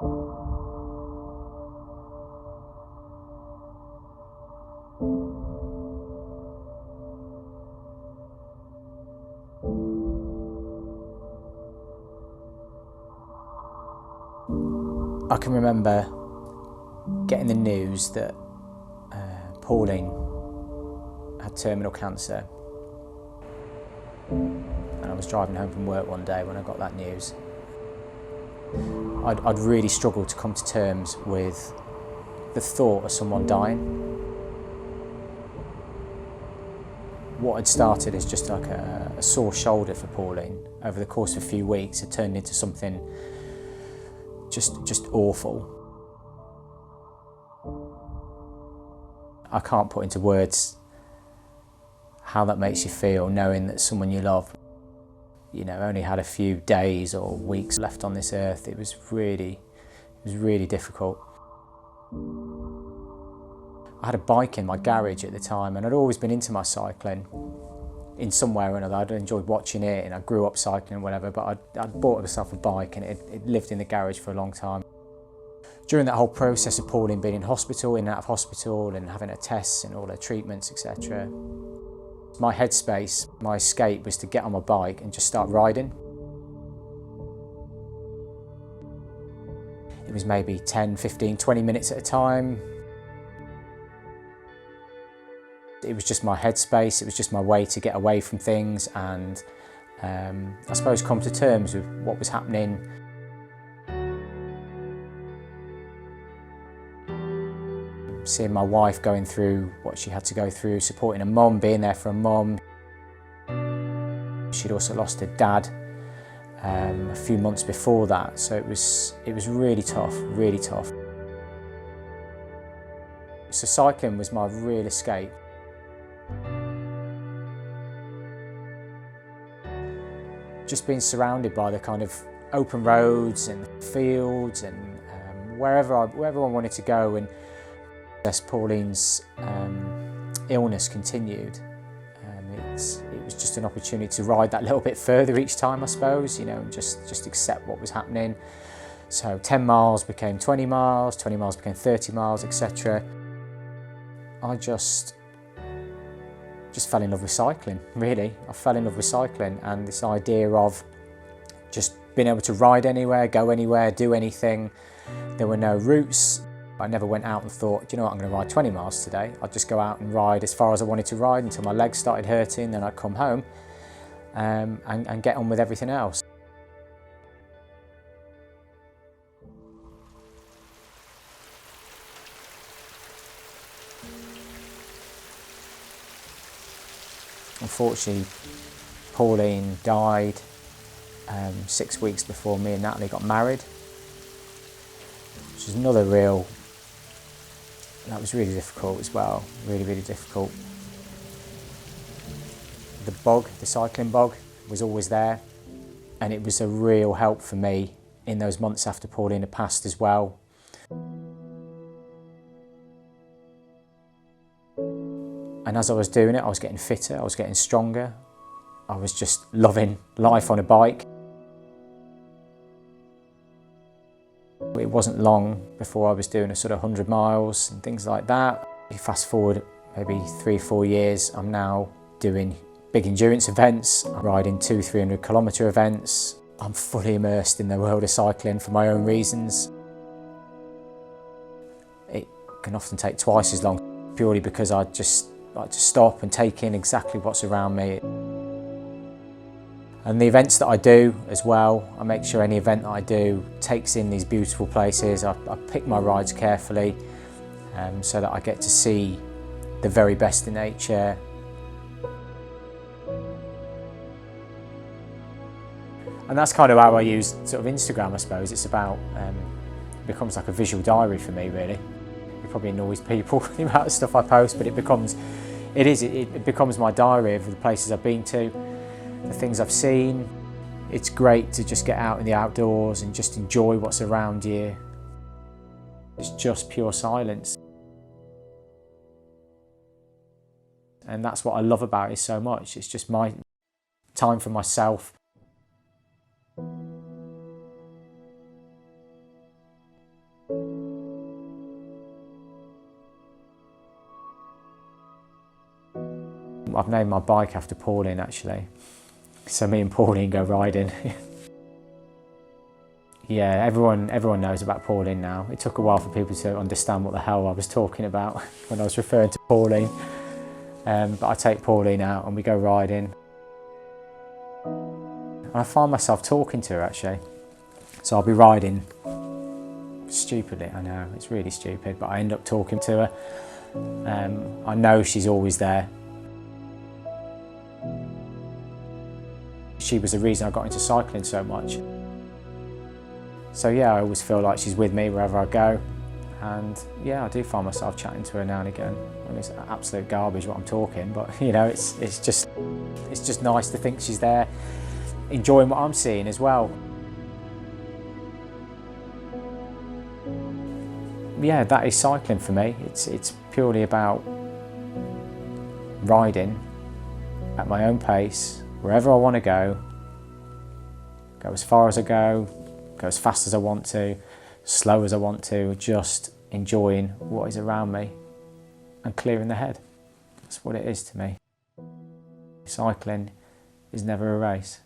I can remember getting the news that Pauline had terminal cancer, and I was driving home from work one day when I got that news. I'd really struggled to come to terms with the thought of someone dying. What had started as just like a sore shoulder for Pauline over the course of a few weeks had turned into something just awful. I can't put into words how that makes you feel, knowing that someone you love, only had a few days or weeks left on this earth. It was really difficult. I had a bike in my garage at the time, and I'd always been into my cycling in some way or another. I'd enjoyed watching it, and I grew up cycling and whatever, but I'd bought myself a bike, and it lived in the garage for a long time. During that whole process of Pauline being in hospital, in and out of hospital, and having her tests and all her treatments, etc., my headspace, my escape was to get on my bike and just start riding. It was maybe 10, 15, 20 minutes at a time. It was just my headspace, it was just my way to get away from things and I suppose come to terms with what was happening. Seeing my wife going through what she had to go through, supporting her mum, being there for her mum. She'd also lost her dad a few months before that, so it was really tough, really tough. So cycling was my real escape. Just being surrounded by the kind of open roads and fields and wherever I wanted to go. And as Pauline's illness continued, it was just an opportunity to ride that little bit further each time, I suppose, and just accept what was happening. So 10 miles became 20 miles, 20 miles became 30 miles, etc. I just fell in love with cycling, really. I fell in love with cycling and this idea of just being able to ride anywhere, go anywhere, do anything. There were no routes. I never went out and thought, do you know what, I'm going to ride 20 miles today. I'd just go out and ride as far as I wanted to ride until my legs started hurting, then I'd come home and get on with everything else. Unfortunately, Pauline died 6 weeks before me and Natalie got married, which is another that was really difficult as well, really difficult. The bug, the cycling bug, was always there, and it was a real help for me in those months after Pauline had passed as well. And as I was doing it, I was getting fitter, I was getting stronger. I was just loving life on a bike. It wasn't long before I was doing a sort of 100 miles and things like that. You fast forward maybe 3 or 4 years, I'm now doing big endurance events. I'm riding 200-300 kilometre events. I'm fully immersed in the world of cycling for my own reasons. It can often take twice as long, purely because I just like to stop and take in exactly what's around me. And the events that I do as well, I make sure any event that I do takes in these beautiful places. I pick my rides carefully so that I get to see the very best in nature. And that's kind of how I use sort of Instagram, I suppose. It's about, it becomes like a visual diary for me, really. It probably annoys people, the amount of stuff I post, but it becomes my diary of the places I've been to, the things I've seen. It's great to just get out in the outdoors and just enjoy what's around you. It's just pure silence. And that's what I love about it so much. It's just my time for myself. I've named my bike after Pauline actually. So me and Pauline go riding. Yeah, everyone knows about Pauline now. It took a while for people to understand what the hell I was talking about when I was referring to Pauline. But I take Pauline out and we go riding. And I find myself talking to her actually. So I'll be riding, stupidly, I know, it's really stupid, but I end up talking to her. I know she's always there. She was the reason I got into cycling so much. So yeah, I always feel like she's with me wherever I go. And yeah, I do find myself chatting to her now and again. I mean, it's absolute garbage what I'm talking, but you know, it's just nice to think she's there, enjoying what I'm seeing as well. Yeah, that is cycling for me. It's purely about riding at my own pace, wherever I want to go as far as I go as fast as I want to, slow as I want to, just enjoying what is around me and clearing the head. That's what it is to me. Cycling is never a race.